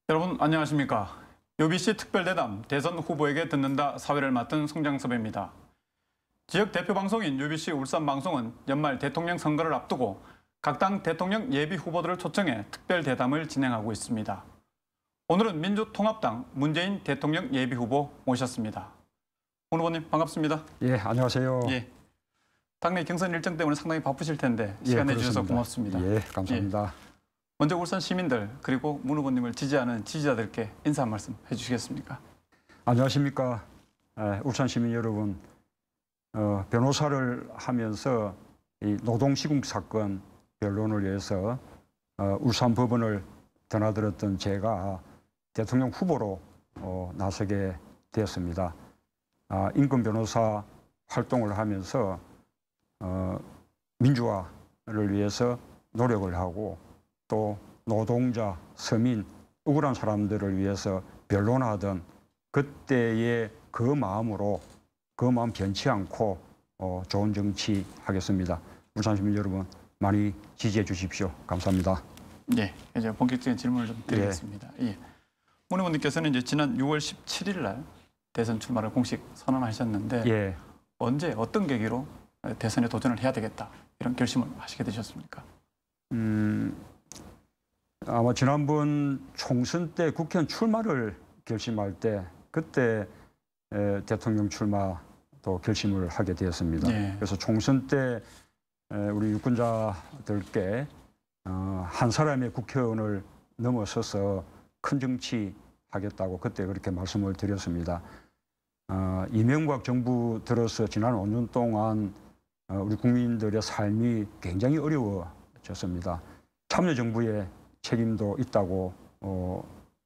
여러분 안녕하십니까? UBC 특별대담 대선 후보에게 듣는다 사회를 맡은 송장섭입니다. 지역 대표 방송인 UBC 울산방송은 연말 대통령 선거를 앞두고 각 당 대통령 예비 후보들을 초청해 특별대담을 진행하고 있습니다. 오늘은 민주통합당 문재인 대통령 예비 후보 모셨습니다. 오 후보님 반갑습니다. 예, 안녕하세요. 예. 당내 경선 일정 때문에 상당히 바쁘실 텐데 시간 내주셔서 고맙습니다. 예, 감사합니다. 예. 먼저 울산 시민들 그리고 문 후보님을 지지하는 지지자들께 인사 한 말씀 해주시겠습니까? 안녕하십니까. 울산 시민 여러분. 변호사를 하면서 이 노동시국 사건 변론을 위해서 울산 법원을 드나들었던 제가 대통령 후보로 나서게 되었습니다. 인권 변호사 활동을 하면서 민주화를 위해서 노력을 하고 또 노동자, 서민, 억울한 사람들을 위해서 변론하던 그때의 그 마음으로 그 마음 변치 않고 좋은 정치 하겠습니다. 울산 시민 여러분 많이 지지해 주십시오. 감사합니다. 네, 이제 본격적인 질문을 좀 드리겠습니다. 예. 문 의원님께서는 이제 지난 6월 17일 날 대선 출마를 공식 선언하셨는데 예. 언제 어떤 계기로 대선에 도전을 해야 되겠다 이런 결심을 하시게 되셨습니까? 아마 지난번 총선 때 국회의원 출마를 결심할 때 그때 대통령 출마도 결심을 하게 되었습니다. 네. 그래서 총선 때 우리 유권자들께 한 사람의 국회의원을 넘어서서 큰 정치 하겠다고 그때 그렇게 말씀을 드렸습니다. 이명박 정부 들어서 지난 5년 동안 우리 국민들의 삶이 굉장히 어려워졌습니다. 참여정부의 책임도 있다고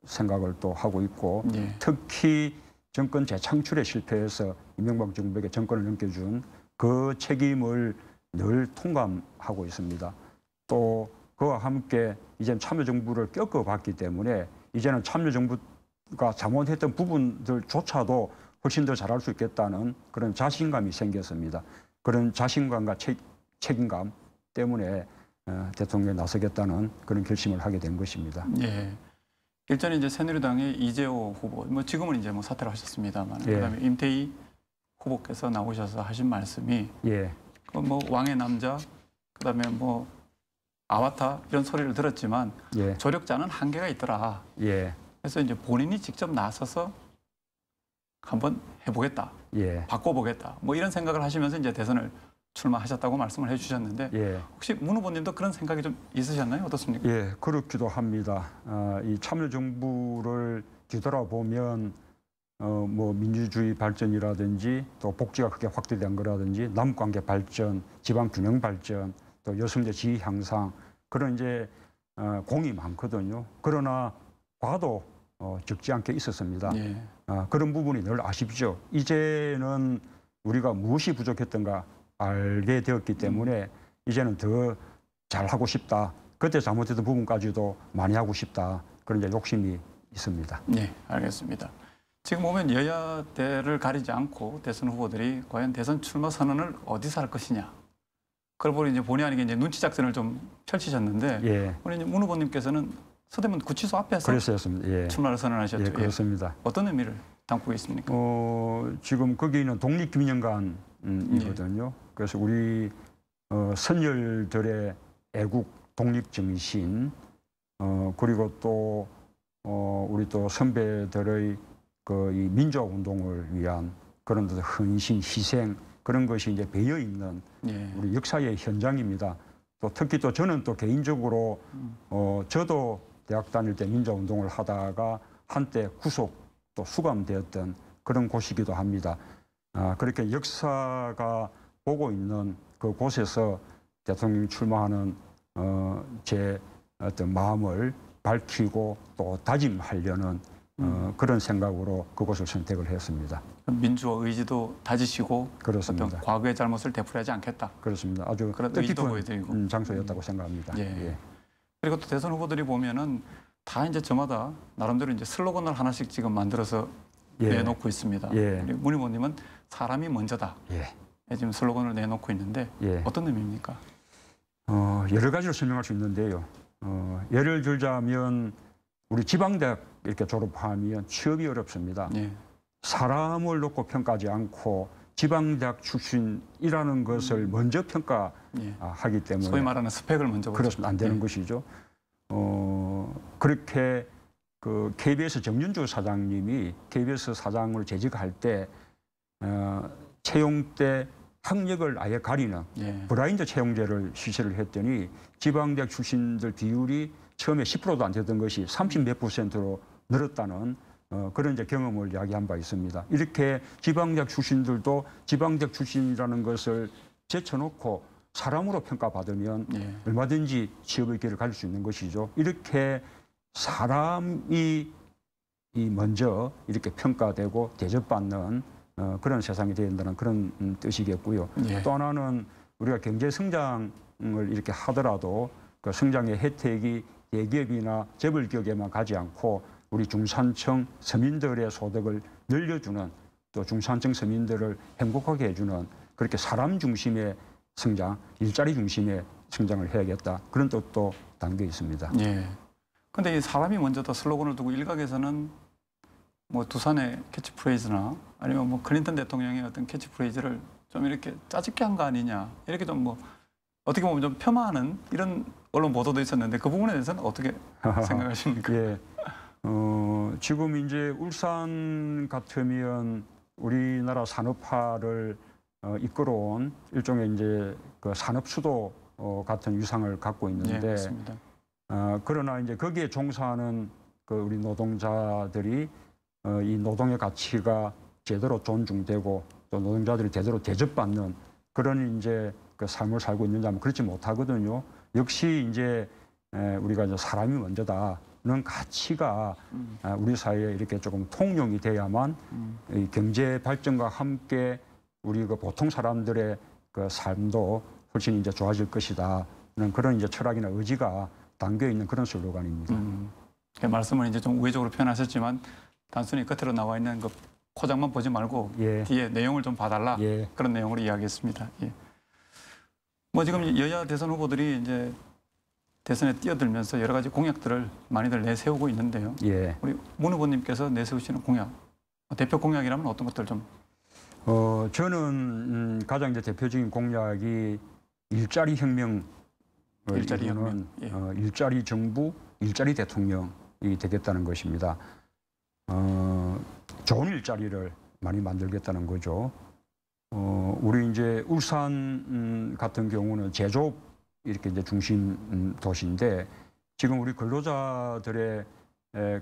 생각을 또 하고 있고 네. 특히 정권 재창출에 실패해서 이명박 정부에게 정권을 넘겨준 그 책임을 늘 통감하고 있습니다. 또 그와 함께 이제는 참여정부를 겪어봤기 때문에 이제는 참여정부가 잘못했던 부분들조차도 훨씬 더 잘할 수 있겠다는 그런 자신감이 생겼습니다. 그런 자신감과 책임감 때문에 대통령에 나서겠다는 그런 결심을 하게 된 것입니다. 예. 일전에 이제 새누리당의 이재호 후보, 뭐 지금은 이제 뭐 사퇴를 하셨습니다만, 예. 그다음에 임태희 후보께서 나오셔서 하신 말씀이 예. 뭐 왕의 남자, 그다음에 뭐 아바타 이런 소리를 들었지만 예. 조력자는 한계가 있더라. 예. 그래서 이제 본인이 직접 나서서 한번 해보겠다, 예. 바꿔보겠다, 뭐 이런 생각을 하시면서 이제 대선을 출마하셨다고 말씀을 해주셨는데 예. 혹시 문 후보님도 그런 생각이 좀 있으셨나요? 어떻습니까? 예, 그렇기도 합니다. 이 참여정부를 뒤돌아보면 뭐 민주주의 발전이라든지 또 복지가 크게 확대된 거라든지 남북관계 발전, 지방균형 발전, 또 여성의 지위 향상 그런 이제 공이 많거든요. 그러나 과도 적지 않게 있었습니다. 예. 그런 부분이 늘 아쉽죠. 이제는 우리가 무엇이 부족했던가 알게 되었기 때문에 이제는 더 잘하고 싶다. 그때 잘못했던 부분까지도 많이 하고 싶다. 그런 이제 욕심이 있습니다. 네, 알겠습니다. 지금 보면 여야대를 가리지 않고 대선 후보들이 과연 대선 출마 선언을 어디서 할 것이냐. 그걸 보니 이제 본의 아니게 이제 눈치 작전을 좀 펼치셨는데 예. 우리 이제 문 후보님께서는 서대문 구치소 앞에서 그랬었습니다. 예. 출마를 선언하셨죠. 예, 그렇습니다. 어떤 의미를 담고 있습니까? 지금 거기는 독립기념관이거든요. 그래서 우리 선열들의 애국 독립정신 그리고 또 우리 또 선배들의 그 이 민주화운동을 위한 그런 헌신, 희생 그런 것이 이제 배어 있는 예. 우리 역사의 현장입니다. 또 특히 또 저는 또 개인적으로 저도 대학 다닐 때 민주화운동을 하다가 한때 구속 또 수감되었던 그런 곳이기도 합니다. 그렇게 역사가 보고 있는 그 곳에서 대통령 출마하는 제 어떤 마음을 밝히고 또 다짐하려는 그런 생각으로 그곳을 선택을 했습니다. 민주화 의지도 다지시고 그렇습니다. 어떤 과거의 잘못을 되풀이하지 않겠다. 그렇습니다. 아주 그런 의지도 뜻깊은 보여드리고. 장소였다고 생각합니다. 예. 예. 그리고 또 대선 후보들이 보면은 다 이제 저마다 나름대로 이제 슬로건을 하나씩 지금 만들어서 예. 내놓고 있습니다. 예. 우리 문 의원님은 사람이 먼저다. 예. 지금 슬로건을 내놓고 있는데 예. 어떤 의미입니까? 여러 가지로 설명할 수 있는데요. 예를 들자면 우리 지방대학 이렇게 졸업하면 취업이 어렵습니다. 예. 사람을 놓고 평가하지 않고 지방대학 출신이라는 것을 먼저 평가하기 때문에 소위 말하는 스펙을 먼저 보죠. 그렇습니다. 안 되는 예. 것이죠. 그렇게 그 KBS 정윤주 사장님이 KBS 사장으로 재직할 때 채용 때 학력을 아예 가리는 예. 브라인드 채용제를 실시를 했더니 지방대학 출신들 비율이 처음에 10%도 안 되던 것이 30몇 %로 늘었다는 그런 이제 경험을 이야기한 바 있습니다. 이렇게 지방대학 출신들도 지방대학 출신이라는 것을 제쳐놓고 사람으로 평가받으면 예. 얼마든지 취업의 기회를 가질 수 있는 것이죠. 이렇게 사람이 먼저 이렇게 평가되고 대접받는 그런 세상이 되어야 된다는 그런 뜻이겠고요. 예. 또 하나는 우리가 경제 성장을 이렇게 하더라도 그 성장의 혜택이 대기업이나 재벌기업에만 가지 않고 우리 중산층 서민들의 소득을 늘려주는 또 중산층 서민들을 행복하게 해주는 그렇게 사람 중심의 성장, 일자리 중심의 성장을 해야겠다. 그런 뜻도 담겨 있습니다. 예. 근데 이 사람이 먼저다 슬로건을 두고 일각에서는 뭐 두산의 캐치프레이즈나 아니면 뭐 클린턴 대통령의 어떤 캐치프레이즈를 좀 이렇게 짜집게 한 거 아니냐 이렇게 좀 뭐 어떻게 보면 좀 폄하하는 이런 언론 보도도 있었는데 그 부분에 대해서는 어떻게 생각하십니까? 예. 지금 이제 울산 같으면 우리나라 산업화를 이끌어온 일종의 이제 그 산업 수도 같은 위상을 갖고 예, 있는데 맞습니다. 그러나 이제 거기에 종사하는 그 우리 노동자들이 이 노동의 가치가 제대로 존중되고 또 노동자들이 제대로 대접받는 그런 이제 그 삶을 살고 있는지 하면 그렇지 못하거든요. 역시 이제 우리가 이제 사람이 먼저다는 가치가 우리 사회에 이렇게 조금 통용이 돼야만 이 경제 발전과 함께 우리 그 보통 사람들의 그 삶도 훨씬 이제 좋아질 것이다는 그런 이제 철학이나 의지가 담겨 있는 그런 슬로건입니다. 그 말씀을 이제 좀 우회적으로 표현하셨지만 단순히 겉으로 나와 있는 그 포장만 보지 말고 예. 뒤에 내용을 좀 봐달라 예. 그런 내용으로 이야기했습니다. 예. 뭐 지금 여야 대선 후보들이 이제 대선에 뛰어들면서 여러 가지 공약들을 많이들 내세우고 있는데요. 예. 우리 문 후보님께서 내세우시는 공약, 대표 공약이라면 어떤 것들 좀? 저는 가장 이제 대표적인 공약이 일자리 혁명을 일자리 이루는 혁명. 예. 일자리 정부, 일자리 대통령이 되겠다는 것입니다. 좋은 일자리를 많이 만들겠다는 거죠. 우리 이제 울산 같은 경우는 제조업 이렇게 이제 중심 도시인데 지금 우리 근로자들의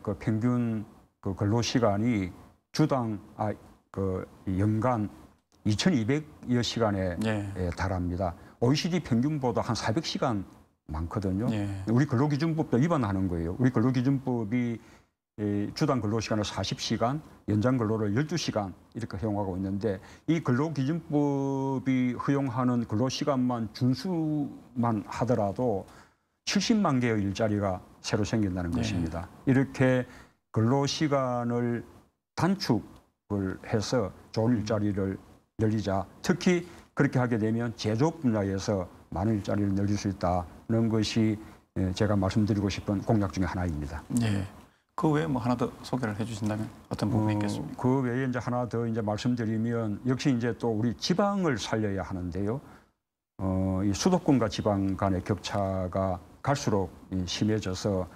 그 평균 그 근로 시간이 주당 그 연간 2,200여 시간에 예. 달합니다. OECD 평균보다 한 400시간 많거든요. 예. 우리 근로기준법도 위반하는 거예요. 우리 근로기준법이 주당 근로시간을 40시간, 연장 근로를 12시간 이렇게 허용하고 있는데 이 근로기준법이 허용하는 근로시간만 준수만 하더라도 70만 개의 일자리가 새로 생긴다는 것입니다. 이렇게 근로시간을 단축을 해서 좋은 일자리를 늘리자. 특히 그렇게 하게 되면 제조업 분야에서 많은 일자리를 늘릴 수 있다는 것이 제가 말씀드리고 싶은 공약 중에 하나입니다. 예. 그 외에 뭐 하나 더 소개를 해주신다면 어떤 부분이 있겠습니까? 그 외에 이제 하나 더 이제 말씀드리면 역시 이제 또 우리 지방을 살려야 하는데요. 이 수도권과 지방 간의 격차가 갈수록 심해져서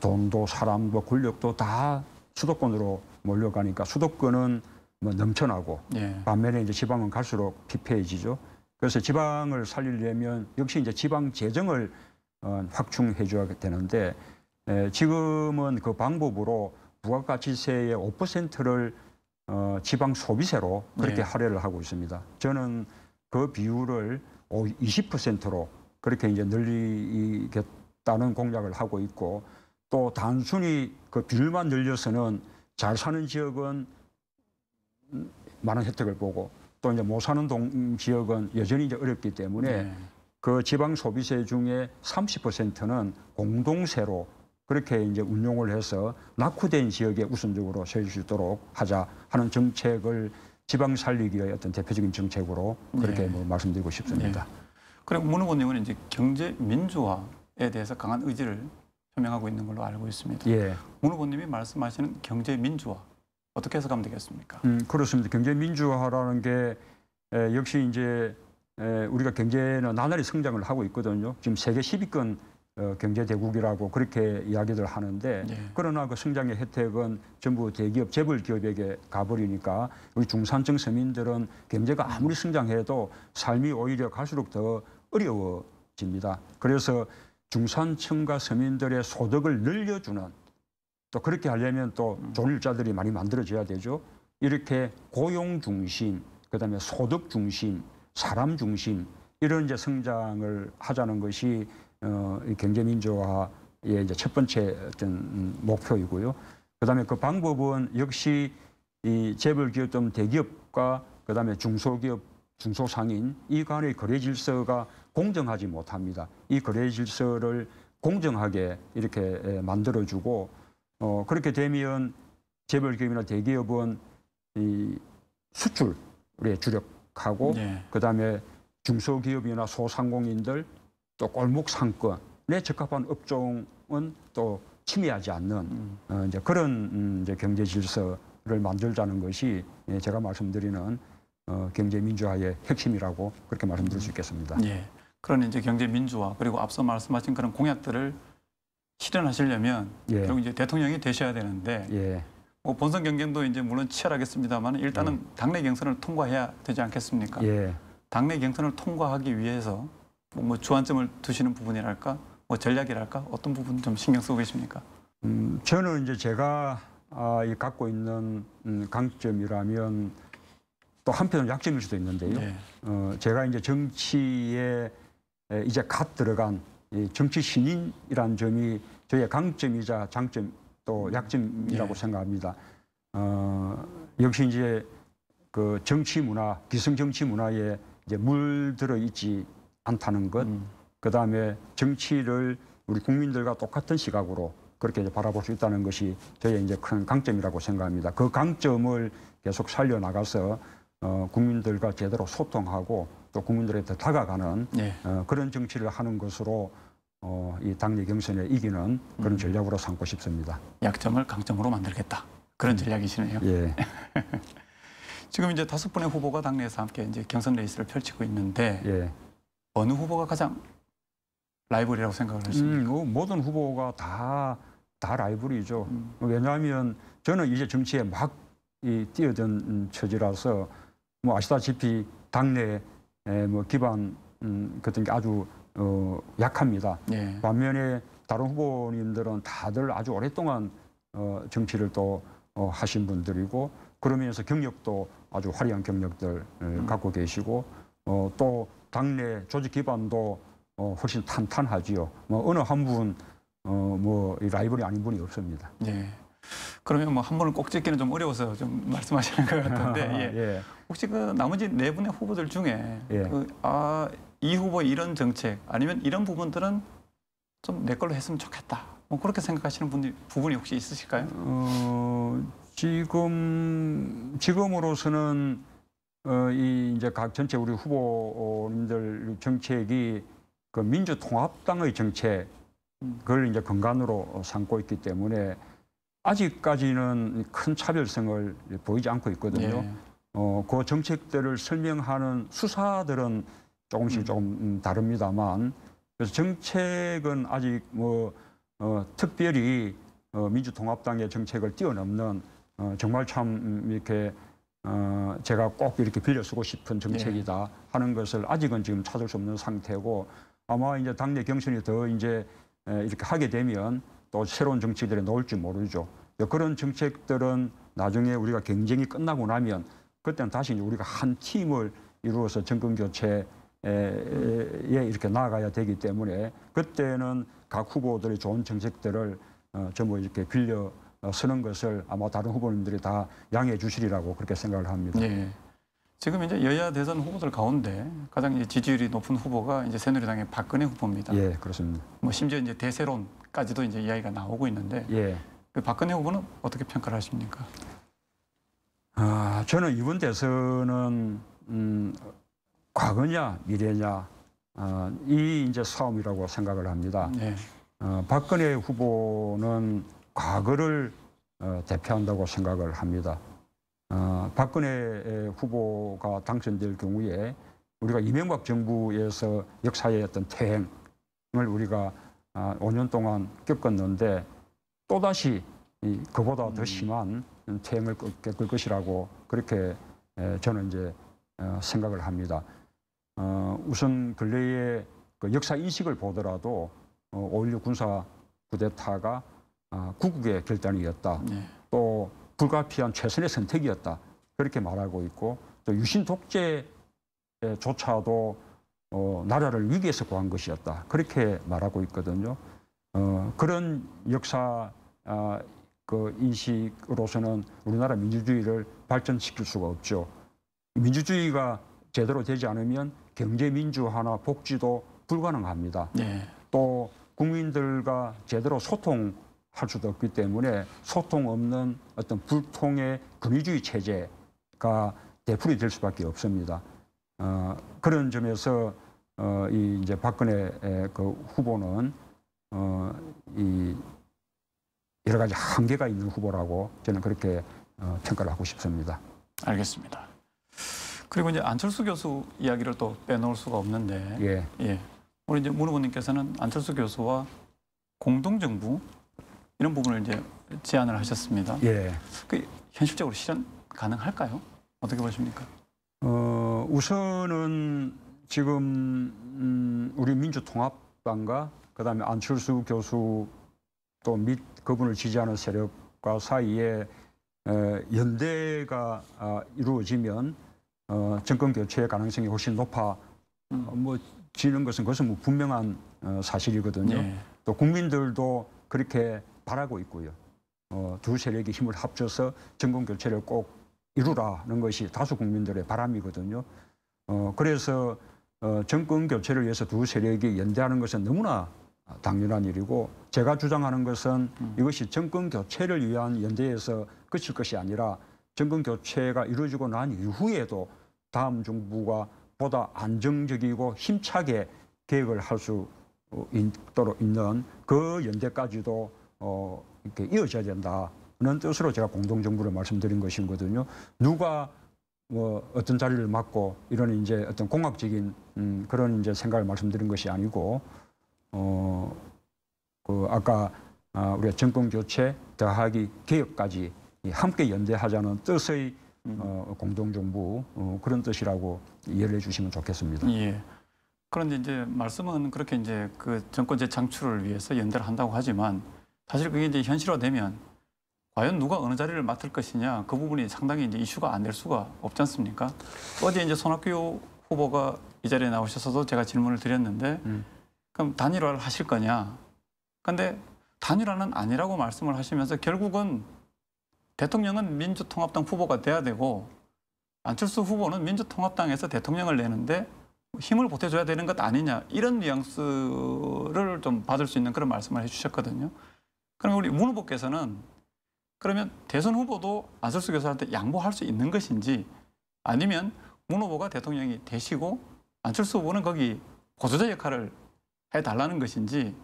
돈도 사람도 권력도 다 수도권으로 몰려가니까 수도권은 뭐 넘쳐나고 예. 반면에 이제 지방은 갈수록 피폐해지죠. 그래서 지방을 살리려면 역시 이제 지방 재정을 확충해 줘야 되는데 지금은 그 방법으로 부가가치세의 5%를 지방 소비세로 그렇게 네. 할애를 하고 있습니다. 저는 그 비율을 20%로 그렇게 이제 늘리겠다는 공약을 하고 있고 또 단순히 그 비율만 늘려서는 잘 사는 지역은 많은 혜택을 보고 또 이제 못 사는 지역은 여전히 이제 어렵기 때문에 네. 그 지방 소비세 중에 30%는 공동세로 그렇게 이제 운용을 해서 낙후된 지역에 우선적으로 세울 수 있도록 하자 하는 정책을 지방 살리기의 어떤 대표적인 정책으로 그렇게 네. 뭐 말씀드리고 싶습니다. 그리고 문 후보님은 이제 경제 민주화에 대해서 강한 의지를 표명하고 있는 걸로 알고 있습니다. 예. 문 후보님이 말씀하시는 경제 민주화 어떻게 해석하면 되겠습니까? 그렇습니다. 경제 민주화라는 게 역시 이제 우리가 경제는 나날이 성장을 하고 있거든요. 지금 세계 10위권 경제 대국이라고 그렇게 이야기들 하는데 예. 그러나 그 성장의 혜택은 전부 대기업, 재벌 기업에게 가버리니까 우리 중산층 서민들은 경제가 아무리 성장해도 삶이 오히려 갈수록 더 어려워집니다. 그래서 중산층과 서민들의 소득을 늘려주는 또 그렇게 하려면 또 좋은 일자들이 많이 만들어져야 되죠. 이렇게 고용 중심, 그다음에 소득 중심, 사람 중심 이런 이제 성장을 하자는 것이 이 경제 민주화의 이제 첫 번째 어떤 목표이고요. 그다음에 그 방법은 역시 이 재벌 기업 좀 대기업과 그다음에 중소기업, 중소상인 이 간의 거래 질서가 공정하지 못합니다. 이 거래 질서를 공정하게 이렇게 만들어주고 그렇게 되면 재벌 기업이나 대기업은 이 수출에 주력하고 예. 그다음에 중소기업이나 소상공인들 또 골목 상권에 적합한 업종은 또 침해하지 않는 이제 그런 이제 경제 질서를 만들자는 것이 제가 말씀드리는 경제 민주화의 핵심이라고 그렇게 말씀드릴 수 있겠습니다. 예. 그런 이제 경제 민주화 그리고 앞서 말씀하신 그런 공약들을 실현하시려면 예. 결국 이제 대통령이 되셔야 되는데 예. 뭐 본선 경쟁도 이제 물론 치열하겠습니다만 일단은 당내 경선을 통과해야 되지 않겠습니까? 예. 당내 경선을 통과하기 위해서 뭐 주안점을 두시는 부분이랄까, 뭐 전략이랄까 어떤 부분 좀 신경 쓰고 계십니까? 저는 이제 제가 이 갖고 있는 강점이라면 또 한편은 약점일 수도 있는데요. 네. 제가 이제 정치에 이제 갓 들어간 이 정치 신인이라는 점이 저의 강점이자 장점 또 약점이라고 네. 생각합니다. 역시 이제 그 정치 문화, 기성 정치 문화에 이제 물들어 있지 않다는 것, 그 다음에 정치를 우리 국민들과 똑같은 시각으로 그렇게 이제 바라볼 수 있다는 것이 저의 이제 큰 강점이라고 생각합니다. 그 강점을 계속 살려나가서 국민들과 제대로 소통하고 또 국민들한테 다가가는 네. 그런 정치를 하는 것으로 이 당내 경선에 이기는 그런 전략으로 삼고 싶습니다. 약점을 강점으로 만들겠다. 그런 전략이시네요. 예. 지금 이제 5분의 후보가 당내에서 함께 이제 경선 레이스를 펼치고 있는데 예. 어느 후보가 가장 라이벌이라고 생각을 하십니까? 모든 후보가 다 라이벌이죠. 왜냐하면 저는 이제 정치에 막 뛰어든 처지라서 뭐 아시다시피 당내 뭐 기반 같은 게 아주 약합니다. 예. 반면에 다른 후보님들은 다들 아주 오랫동안 정치를 또 하신 분들이고 그러면서 경력도 아주 화려한 경력들 갖고 계시고 또 당내 조직 기반도 훨씬 탄탄하지요. 뭐 어느 한 분 뭐 라이벌이 아닌 분이 없습니다. 예. 그러면 뭐 한 분을 꼭 찍기는 좀 어려워서 좀 말씀하시는 것 같은데 예. 예. 혹시 그 나머지 4분의 후보들 중에 예. 이 후보의 이런 정책 아니면 이런 부분들은 좀 내 걸로 했으면 좋겠다. 뭐 그렇게 생각하시는 부분이 혹시 있으실까요? 지금으로서는 이 이제 각 전체 우리 후보님들 정책이 그 민주통합당의 정책을 이제 근간으로 삼고 있기 때문에 아직까지는 큰 차별성을 보이지 않고 있거든요. 예. 그 정책들을 설명하는 수사들은 조금씩 조금 다릅니다만 그래서 정책은 아직 뭐 특별히 민주통합당의 정책을 뛰어넘는 정말 참 이렇게 제가 꼭 이렇게 빌려 쓰고 싶은 정책이다 하는 것을 아직은 지금 찾을 수 없는 상태고 아마 이제 당내 경선이 더 이제 이렇게 하게 되면 또 새로운 정책들이 나올지 모르죠. 그런 정책들은 나중에 우리가 경쟁이 끝나고 나면 그때는 다시 이제 우리가 한 팀을 이루어서 정권 교체에 이렇게 나아가야 되기 때문에 그때는 각 후보들의 좋은 정책들을 전부 이렇게 빌려 쓰는 것을 아마 다른 후보님들이 다 양해해 주시리라고 그렇게 생각을 합니다. 예. 지금 이제 여야 대선 후보들 가운데 가장 이제 지지율이 높은 후보가 이제 새누리당의 박근혜 후보입니다. 예, 그렇습니다. 뭐 심지어 이제 대세론까지도 이제 이야기가 나오고 있는데 예. 그 박근혜 후보는 어떻게 평가를 하십니까? 저는 이번 대선은 과거냐 미래냐 이 이제 싸움이라고 생각을 합니다. 네. 박근혜 후보는 과거를 대표한다고 생각을 합니다. 박근혜 후보가 당선될 경우에 우리가 이명박 정부에서 역사의 어떤 퇴행을 우리가 5년 동안 겪었는데 또다시 그보다 더 심한 퇴행을 겪을 것이라고 그렇게 저는 이제 생각을 합니다. 우선 근래에 그 역사 인식을 보더라도 5.16 군사 쿠데타가 구국의 결단이었다. 네. 또 불가피한 최선의 선택이었다. 그렇게 말하고 있고 또 유신 독재조차도 나라를 위기에서 구한 것이었다. 그렇게 말하고 있거든요. 그런 역사 그 인식으로서는 우리나라 민주주의를 발전시킬 수가 없죠. 민주주의가 제대로 되지 않으면 경제 민주화나 복지도 불가능합니다. 네. 또 국민들과 제대로 소통할 수도 없기 때문에 소통 없는 어떤 불통의 권위주의 체제가 되풀이 될 수밖에 없습니다. 그런 점에서 이 이제 박근혜 그 후보는 이 여러 가지 한계가 있는 후보라고 저는 그렇게 평가를 하고 싶습니다. 알겠습니다. 그리고 이제 안철수 교수 이야기를 또 빼놓을 수가 없는데, 예. 우리 이제 문 후보님께서는 안철수 교수와 공동정부 이런 부분을 이제 제안을 하셨습니다. 예. 그 현실적으로 실현 가능할까요? 어떻게 보십니까? 우선은 지금 우리 민주통합당과 그다음에 안철수 교수 또 및 그분을 지지하는 세력과 사이에 연대가 이루어지면 정권 교체의 가능성이 훨씬 높아지는 것은 그것은 뭐 분명한 사실이거든요. 네. 또 국민들도 그렇게 바라고 있고요. 두 세력이 힘을 합쳐서 정권 교체를 꼭 이루라는 것이 다수 국민들의 바람이거든요. 그래서 정권 교체를 위해서 두 세력이 연대하는 것은 너무나 당연한 일이고 제가 주장하는 것은 이것이 정권 교체를 위한 연대에서 그칠 것이 아니라 정권 교체가 이루어지고 난 이후에도 다음 정부가 보다 안정적이고 힘차게 계획을 할 수 있도록 있는 그 연대까지도 이렇게 이어져야 된다는 뜻으로 제가 공동정부를 말씀드린 것이거든요. 누가 뭐 어떤 자리를 맡고 이런 이제 어떤 공학적인 그런 이제 생각을 말씀드린 것이 아니고 그 아까 우리가 정권 교체 더하기 개혁까지 함께 연대하자는 뜻의 공동정부 그런 뜻이라고 이해를 해주시면 좋겠습니다. 예. 그런데 이제 말씀은 그렇게 이제 그 정권 재창출을 위해서 연대를 한다고 하지만 사실 그게 이제 현실화되면 과연 누가 어느 자리를 맡을 것이냐 그 부분이 상당히 이제 이슈가 안 될 수가 없지 않습니까? 어제 이제 손학규 후보가 이 자리에 나오셔서도 제가 질문을 드렸는데 그럼 단일화를 하실 거냐? 근데 단일화는 아니라고 말씀을 하시면서 결국은 대통령은 민주통합당 후보가 돼야 되고 안철수 후보는 민주통합당에서 대통령을 내는데 힘을 보태줘야 되는 것 아니냐 이런 뉘앙스를 좀 받을 수 있는 그런 말씀을 해주셨거든요. 그럼 우리 문 후보께서는 그러면 대선 후보도 안철수 교수한테 양보할 수 있는 것인지 아니면 문 후보가 대통령이 되시고 안철수 후보는 거기 보조자 역할을 해달라는 것인지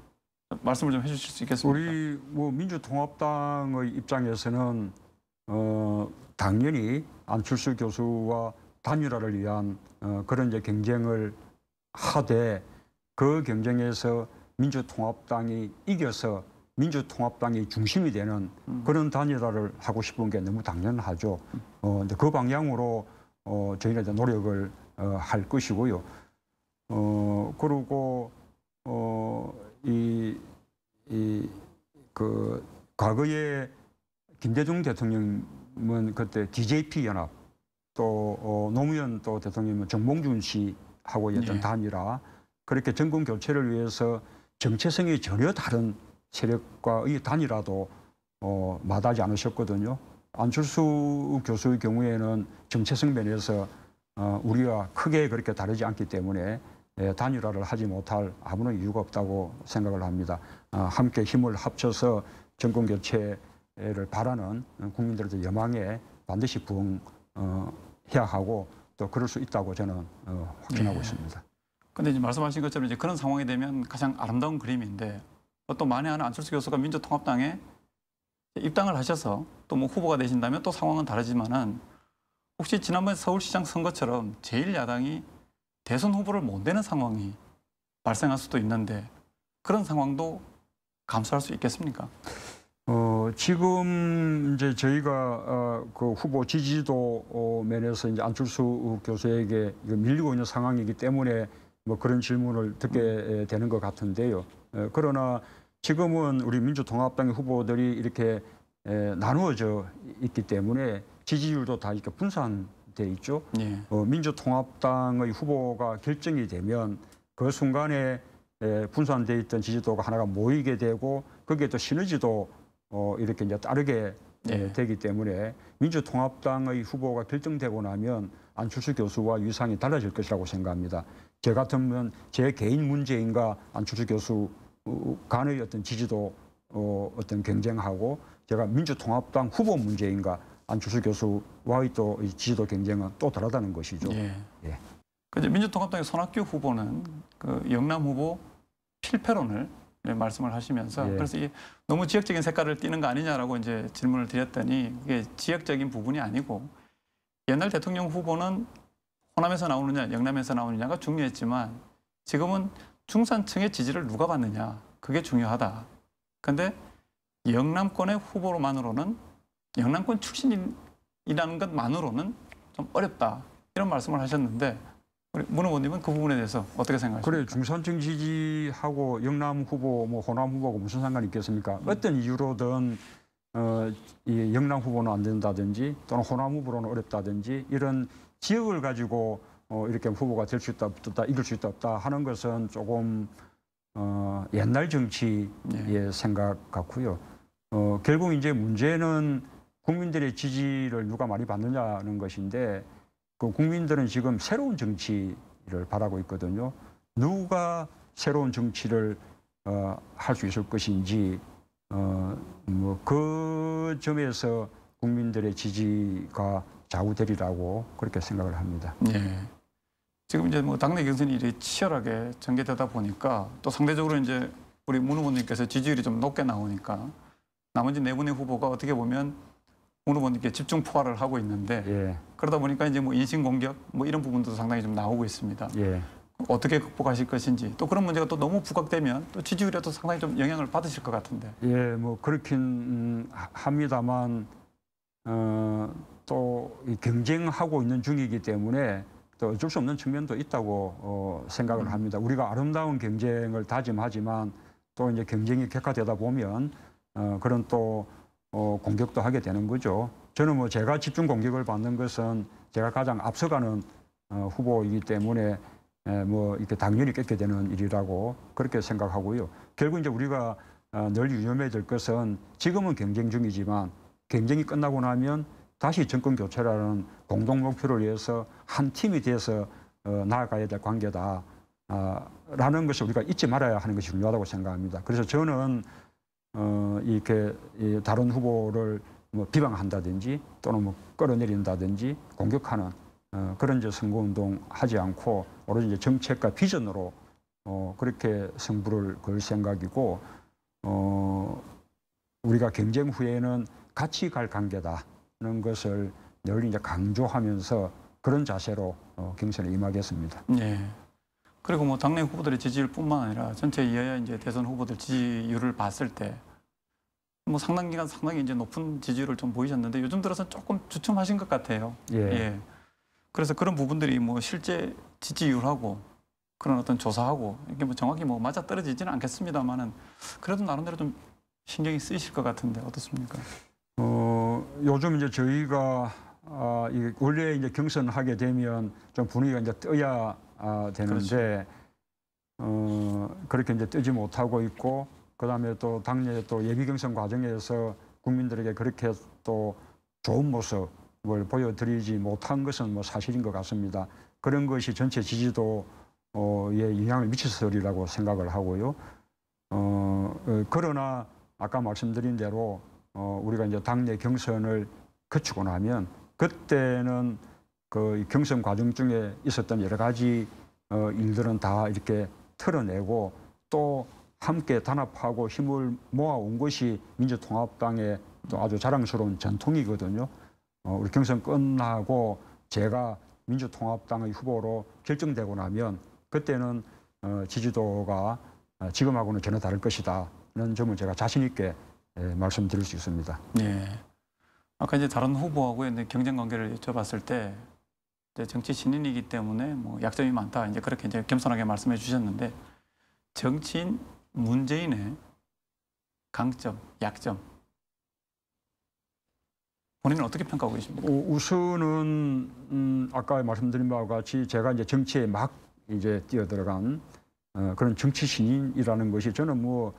말씀을 좀 해주실 수 있겠습니까? 우리 뭐 민주통합당의 입장에서는 당연히 안철수 교수와 단일화를 위한 그런 이제 경쟁을 하되 그 경쟁에서 민주통합당이 이겨서 민주통합당이 중심이 되는 그런 단일화를 하고 싶은 게 너무 당연하죠. 이제 그 방향으로 저희는 이제 노력을 할 것이고요. 그리고 그 과거에 김대중 대통령은 그때 DJP 연합 또 노무현 또 대통령은 정몽준 씨하고 했던 단일화 그렇게 정권 교체를 위해서 정체성이 전혀 다른 세력과의 단일화도 마다하지 않으셨거든요. 안철수 교수의 경우에는 정체성 면에서 우리와 크게 그렇게 다르지 않기 때문에 단일화를 하지 못할 아무런 이유가 없다고 생각을 합니다. 함께 힘을 합쳐서 정권 교체를 바라는 국민들의 여망에 반드시 부응해야 하고 또 그럴 수 있다고 저는 확신하고 있습니다. 근데 이제 말씀하신 것처럼 이제 그런 상황이 되면 가장 아름다운 그림인데 또 만에 하나 안철수 교수가 민주통합당에 입당을 하셔서 또 뭐 후보가 되신다면 또 상황은 다르지만은 혹시 지난번 서울시장 선거처럼 제1야당이 대선 후보를 못 내는 상황이 발생할 수도 있는데 그런 상황도 감수할 수 있겠습니까? 지금 이제 저희가 그 후보 지지도 면에서 이제 안철수 교수에게 밀리고 있는 상황이기 때문에 뭐 그런 질문을 듣게 되는 것 같은데요. 그러나 지금은 우리 민주통합당의 후보들이 이렇게 나누어져 있기 때문에 지지율도 다 이렇게 분산돼 있죠. 예. 민주통합당의 후보가 결정이 되면 그 순간에 분산돼 있던 지지도가 하나가 모이게 되고 거기에 또 시너지도 이렇게 이제 따르게 되기 때문에 민주통합당의 후보가 결정되고 나면 안철수 교수와 위상이 달라질 것이라고 생각합니다. 저 같으면 제 개인 문제인가 안철수 교수 간의 어떤 지지도 어떤 경쟁하고 제가 민주통합당 후보 문제인가 안철수 교수와의 또 지지도 경쟁은 또 다르다는 것이죠. 예. 예. 근데 민주통합당의 손학규 후보는 그 영남 후보 필패론을 말씀을 하시면서 예. 그래서 이게 너무 지역적인 색깔을 띠는 거 아니냐라고 이제 질문을 드렸더니 이게 지역적인 부분이 아니고 옛날 대통령 후보는 호남에서 나오느냐 영남에서 나오느냐가 중요했지만 지금은 중산층의 지지를 누가 받느냐 그게 중요하다. 근데 영남권의 후보로만으로는 영남권 출신이라는 것만으로는 좀 어렵다 이런 말씀을 하셨는데 우리 문 의원님은 그 부분에 대해서 어떻게 생각하십니까? 그래 중산층 지지하고 영남 후보, 뭐 호남 후보하고 무슨 상관이 있겠습니까? 어떤 이유로든 이 영남 후보는 안 된다든지 또는 호남 후보로는 어렵다든지 이런 지역을 가지고 이렇게 후보가 될 수 있다, 없다, 이길 수 있다, 없다 하는 것은 조금 옛날 정치의 생각 같고요. 결국 이제 문제는 국민들의 지지를 누가 많이 받느냐는 것인데 그 국민들은 지금 새로운 정치를 바라고 있거든요. 누가 새로운 정치를 할 수 있을 것인지 뭐 그 점에서 국민들의 지지가 좌우되리라고 그렇게 생각을 합니다. 예. 지금 이제 뭐 당내 경선이 이렇게 치열하게 전개되다 보니까 또 상대적으로 이제 우리 문 후보님께서 지지율이 좀 높게 나오니까 나머지 네 분의 후보가 어떻게 보면 문 후보님께 집중 포화를 하고 있는데 예, 그러다 보니까 이제 뭐 인신 공격 뭐 이런 부분도 상당히 좀 나오고 있습니다. 예. 어떻게 극복하실 것인지 또 그런 문제가 또 너무 부각되면 또 지지율에도 상당히 좀 영향을 받으실 것 같은데. 예, 뭐 그렇긴 합니다만 또 경쟁하고 있는 중이기 때문에 또 어쩔 수 없는 측면도 있다고 생각을 합니다. 우리가 아름다운 경쟁을 다짐하지만 또 이제 경쟁이 격화되다 보면 그런 또 공격도 하게 되는 거죠. 저는 뭐 제가 집중 공격을 받는 것은 제가 가장 앞서가는 후보이기 때문에 뭐 이렇게 당연히 겪게 되는 일이라고 그렇게 생각하고요. 결국 이제 우리가 늘 유념해야 될 것은 지금은 경쟁 중이지만 경쟁이 끝나고 나면 다시 정권 교체라는 공동 목표를 위해서 한 팀이 돼서 나아가야 될 관계다. 라는 것을 우리가 잊지 말아야 하는 것이 중요하다고 생각합니다. 그래서 저는 이렇게 다른 후보를 뭐 비방한다든지 또는 뭐 끌어내린다든지 공격하는 그런 이제 선거운동 하지 않고 오로지 이제 정책과 비전으로 그렇게 승부를 걸 생각이고 우리가 경쟁 후에는 같이 갈 관계다는 것을 늘 이제 강조하면서 그런 자세로 경선에 임하겠습니다. 예. 그리고 뭐 당내 후보들의 지지율뿐만 아니라 전체 여야 이제 대선 후보들 지지율을 봤을 때 뭐 상당 기간 상당히 이제 높은 지지율을 좀 보이셨는데 요즘 들어서 조금 주춤하신 것 같아요. 예. 그래서 그런 부분들이 뭐 실제 지지율하고 그런 어떤 조사하고 이게 뭐 정확히 뭐 맞아 떨어지지는 않겠습니다만은 그래도 나름대로 좀 신경이 쓰이실 것 같은데 어떻습니까? 요즘 이제 저희가 원래 이제 경선하게 되면 좀 분위기가 이제 떠야 되는데 그렇게 이제 뜨지 못하고 있고 그다음에 또 당내 또 예비 경선 과정에서 국민들에게 그렇게 또 좋은 모습을 보여드리지 못한 것은 뭐 사실인 것 같습니다. 그런 것이 전체 지지도에 영향을 미쳤으리라고 생각을 하고요. 그러나 아까 말씀드린 대로 우리가 이제 당내 경선을 거치고 나면 그때는 그 경선 과정 중에 있었던 여러 가지 일들은 다 이렇게 털어내고 또 함께 단합하고 힘을 모아온 것이 민주통합당의 또 아주 자랑스러운 전통이거든요. 우리 경선 끝나고 제가 민주통합당의 후보로 결정되고 나면 그때는 지지도가 지금하고는 전혀 다를 것이다는 점을 제가 자신 있게 말씀드릴 수 있습니다. 예. 아까 이제 다른 후보하고의 이제 경쟁 관계를 여쭤봤을 때 이제 정치 신인이기 때문에 뭐 약점이 많다 이제 그렇게 이제 겸손하게 말씀해 주셨는데 정치인 문재인의 강점, 약점 본인은 어떻게 평가하고 계십니까? 우선은 아까 말씀드린 바와 같이 제가 이제 정치에 막 이제 뛰어들어간 그런 정치 신인이라는 것이 저는 뭐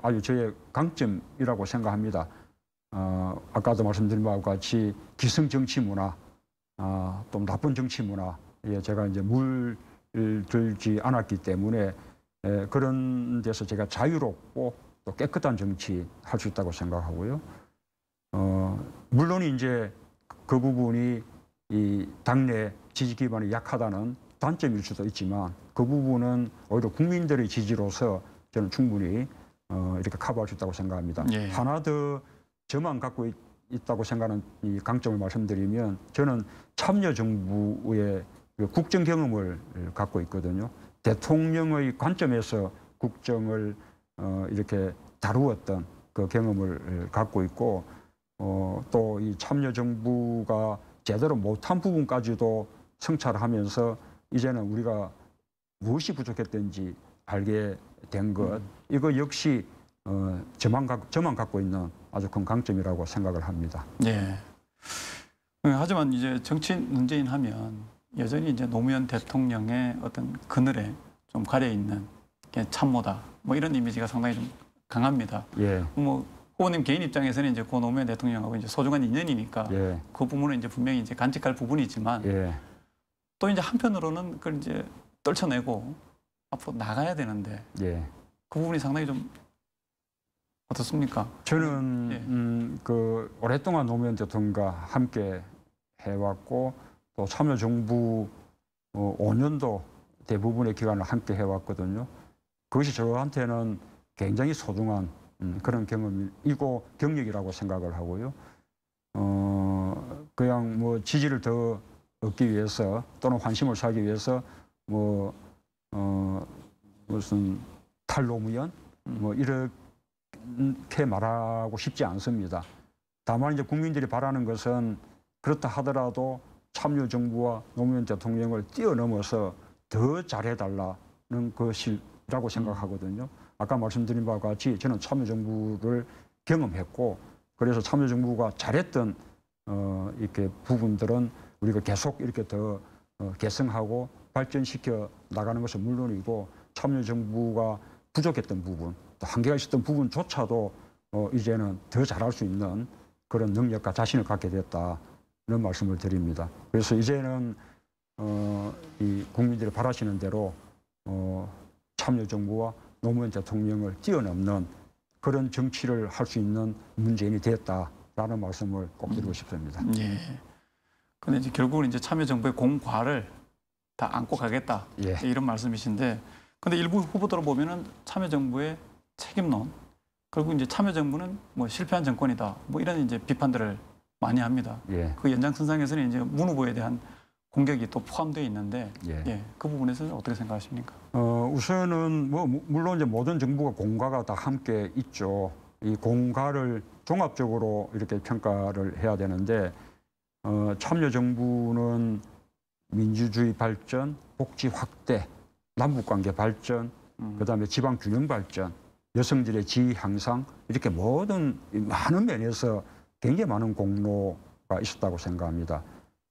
아주 저의 강점이라고 생각합니다. 아까도 말씀드린 바와 같이 기성 정치 문화, 또 나쁜 정치 문화에 제가 이제 물들지 않았기 때문에 그런 데서 제가 자유롭고 또 깨끗한 정치 할 수 있다고 생각하고요. 물론 이제 그 부분이 이 당내 지지 기반이 약하다는 단점일 수도 있지만 그 부분은 오히려 국민들의 지지로서 저는 충분히 이렇게 커버할 수 있다고 생각합니다. 예. 하나 더 저만 갖고 있다고 생각하는 이 강점을 말씀드리면 저는 참여정부의 국정 경험을 갖고 있거든요. 대통령의 관점에서 국정을 이렇게 다루었던 그 경험을 갖고 있고 또 이 참여정부가 제대로 못한 부분까지도 성찰하면서 이제는 우리가 무엇이 부족했던지 알게 된 것, 이거 역시 저만 갖고 있는 아주 큰 강점이라고 생각을 합니다. 예. 하지만 이제 정치인 문재인 하면 여전히 이제 노무현 대통령의 어떤 그늘에 좀 가려 있는 참모다. 뭐 이런 이미지가 상당히 좀 강합니다. 예. 뭐 후보님 개인 입장에서는 이제 고 노무현 대통령하고 이제 소중한 인연이니까 예. 그 부분은 이제 분명히 이제 간직할 부분이지만 예. 또 이제 한편으로는 그걸 이제 떨쳐내고 앞으로 나가야 되는데 예. 그 부분이 상당히 좀 어떻습니까? 저는 그 오랫동안 노무현 대통령과 함께 해왔고 또 참여정부 5년도 대부분의 기간을 함께 해왔거든요. 그것이 저한테는 굉장히 소중한 그런 경험이고 경력이라고 생각을 하고요. 그냥 뭐 지지를 더 얻기 위해서 또는 환심을 사기 위해서 뭐 무슨 탈노무현 뭐 이렇게 말하고 싶지 않습니다. 다만 이제 국민들이 바라는 것은 그렇다 하더라도 참여정부와 노무현 대통령을 뛰어넘어서 더 잘해달라는 것이라고 생각하거든요. 아까 말씀드린 바와 같이 저는 참여정부를 경험했고 그래서 참여정부가 잘했던 이렇게 부분들은 우리가 계속 이렇게 더 개성하고 발전시켜 나가는 것은 물론이고 참여정부가 부족했던 부분, 또 한계가 있었던 부분조차도 이제는 더 잘할 수 있는 그런 능력과 자신을 갖게 됐다는 말씀을 드립니다. 그래서 이제는 이 국민들이 바라시는 대로 참여정부와 노무현 대통령을 뛰어넘는 그런 정치를 할 수 있는 문재인이 됐다라는 말씀을 꼭 드리고 싶습니다. 예. 근데 이제 결국은 이제 참여정부의 공과를 다 안고 가겠다. 예. 이런 말씀이신데, 근데 일부 후보들을 보면은 참여정부의 책임론, 그리고 이제 참여정부는 뭐 실패한 정권이다. 뭐 이런 이제 비판들을 많이 합니다. 예. 그 연장선상에서는 이제 문 후보에 대한 공격이 또 포함되어 있는데, 예. 그 부분에서는 어떻게 생각하십니까? 우선은 뭐 물론 이제 모든 정부가 공과가 다 함께 있죠. 이 공과를 종합적으로 이렇게 평가를 해야 되는데 참여정부는 민주주의 발전, 복지 확대, 남북관계 발전, 그다음에 지방 균형 발전, 여성들의 지위 향상 이렇게 모든 많은 면에서 굉장히 많은 공로가 있었다고 생각합니다.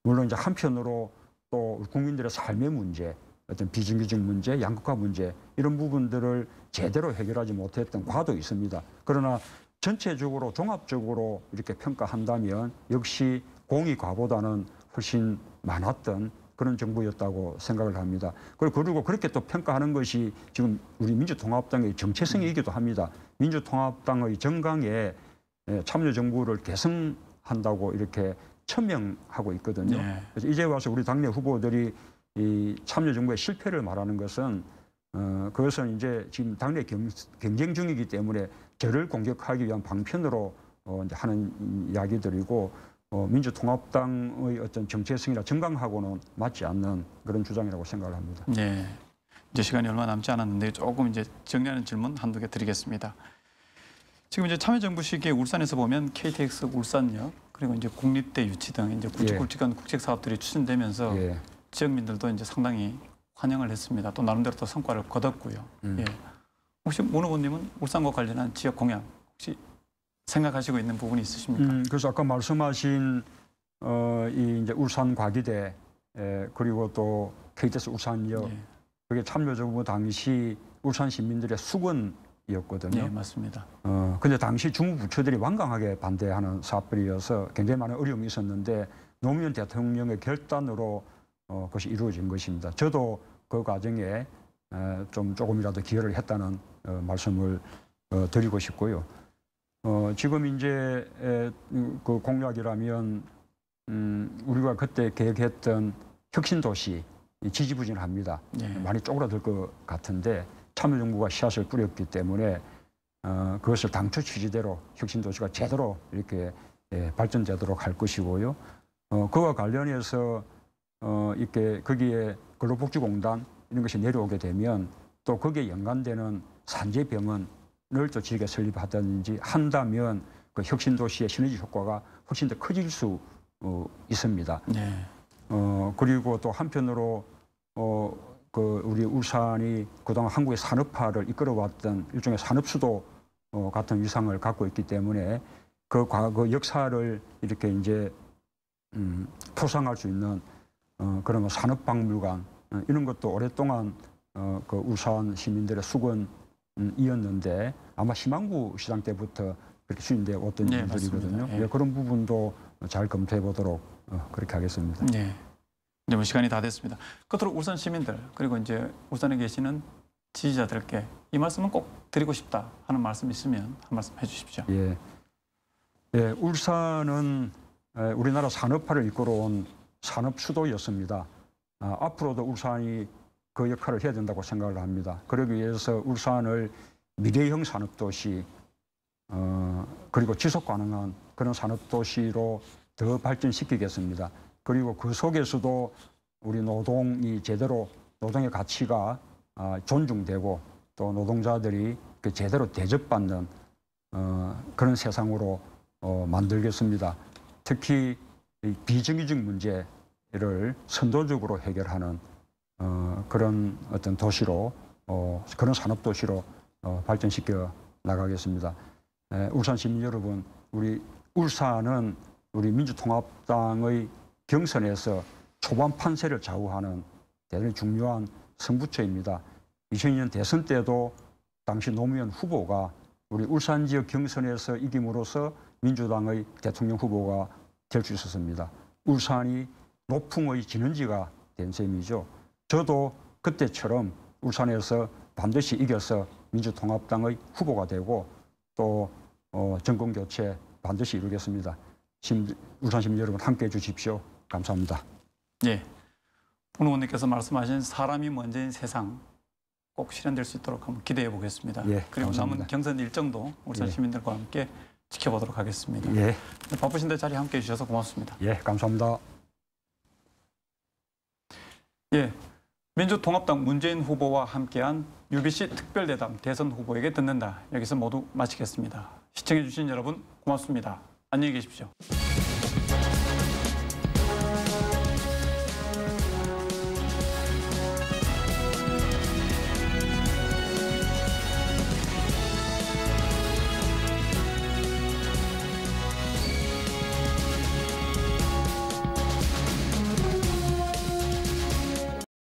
물론 이제 한편으로 또 국민들의 삶의 문제, 어떤 비정규직 문제, 양극화 문제 이런 부분들을 제대로 해결하지 못했던 과도 있습니다. 그러나 전체적으로 종합적으로 이렇게 평가한다면 역시 공이 과보다는 훨씬 많았던 그런 정부였다고 생각을 합니다. 그리고 그렇게 또 평가하는 것이 지금 우리 민주통합당의 정체성이기도 합니다. 민주통합당의 정강에 참여정부를 계승한다고 이렇게 천명하고 있거든요. 네. 그래서 이제 와서 우리 당내 후보들이 이 참여정부의 실패를 말하는 것은 그것은 이제 지금 당내 경쟁 중이기 때문에 저를 공격하기 위한 방편으로 이제 하는 이야기들이고 민주통합당의 어떤 정체성이나 정강하고는 맞지 않는 그런 주장이라고 생각을 합니다. 네. 이제 시간이 얼마 남지 않았는데 조금 이제 정리하는 질문 한두 개 드리겠습니다. 지금 이제 참여정부 시기에 울산에서 보면 KTX 울산역 그리고 이제 국립대 유치 등 이제 굵직굵직한 국책 사업들이 추진되면서 지역민들도 이제 상당히 환영을 했습니다. 또 나름대로 또 성과를 거뒀고요. 예. 혹시 문 후보님은 울산과 관련한 지역 공약 혹시 생각하시고 있는 부분이 있으십니까? 그래서 아까 말씀하신 이 이제 울산 과기대 그리고 또 KTX 울산역 그게 참여정부 당시 울산 시민들의 수건이었거든요. 네, 맞습니다. 근데 당시 중부부처들이 완강하게 반대하는 사업들이어서 굉장히 많은 어려움이 있었는데 노무현 대통령의 결단으로 그것이 이루어진 것입니다. 저도 그 과정에 좀 조금이라도 기여를 했다는 말씀을 드리고 싶고요. 지금 이제 그 공약이라면 우리가 그때 계획했던 혁신도시 지지부진합니다. 많이 쪼그라들 것 같은데 참여정부가 씨앗을 뿌렸기 때문에 그것을 당초 취지대로 혁신도시가 제대로 이렇게 발전되도록 할 것이고요. 그와 관련해서 이렇게 거기에 근로복지공단 이런 것이 내려오게 되면 또 거기에 연관되는 산재병원을 또 지역에 설립하든지 한다면 그 혁신도시의 시너지 효과가 훨씬 더 커질 수 있습니다. 네. 그리고 또 한편으로 그 우리 울산이 그동안 한국의 산업화를 이끌어왔던 일종의 산업수도 같은 위상을 갖고 있기 때문에 그 과거 역사를 이렇게 이제 표상할 수 있는 그런 산업박물관 이런 것도 오랫동안 그 울산 시민들의 수건이었는데 아마 희망구 시장 때부터 그렇게 수인돼 왔던 일들이거든요. 예. 그런 부분도 잘 검토해 보도록 그렇게 하겠습니다. 네. 이제 뭐 시간이 다 됐습니다. 끝으로 울산 시민들 그리고 이제 울산에 계시는 지지자들께 이 말씀은 꼭 드리고 싶다 하는 말씀 있으면 한 말씀 해주십시오. 예. 예, 울산은 우리나라 산업화를 이끌어온 산업 수도였습니다. 앞으로도 울산이 그 역할을 해야 된다고 생각을 합니다. 그러기 위해서 울산을 미래형 산업도시 그리고 지속 가능한 그런 산업도시로 더 발전시키겠습니다. 그리고 그 속에서도 우리 노동이 제대로 노동의 가치가 존중되고 또 노동자들이 제대로 대접받는 그런 세상으로 만들겠습니다. 특히 비정규직 문제를 선도적으로 해결하는 그런 어떤 도시로 그런 산업 도시로 발전시켜 나가겠습니다. 울산 시민 여러분, 우리 울산은 우리 민주통합당의 경선에서 초반 판세를 좌우하는 대단히 중요한 승부처입니다. 2002년 대선 때도 당시 노무현 후보가 우리 울산 지역 경선에서 이김으로써 민주당의 대통령 후보가 될 수 있었습니다. 울산이 노풍의 진원지가 된 셈이죠. 저도 그때처럼 울산에서 반드시 이겨서 민주통합당의 후보가 되고 또 정권 교체 반드시 이루겠습니다. 울산 시민 여러분 함께해 주십시오. 감사합니다. 예. 문 의원님께서 말씀하신 사람이 먼저인 세상 꼭 실현될 수 있도록 한번 기대해 보겠습니다. 예, 그리고 감사합니다. 남은 경선 일정도 울산 시민들과 함께 지켜보도록 하겠습니다. 예. 바쁘신데 자리 함께해 주셔서 고맙습니다. 예, 감사합니다. 예. 민주통합당 문재인 후보와 함께한 UBC 특별대담 대선 후보에게 듣는다. 여기서 모두 마치겠습니다. 시청해 주신 여러분 고맙습니다. 안녕히 계십시오.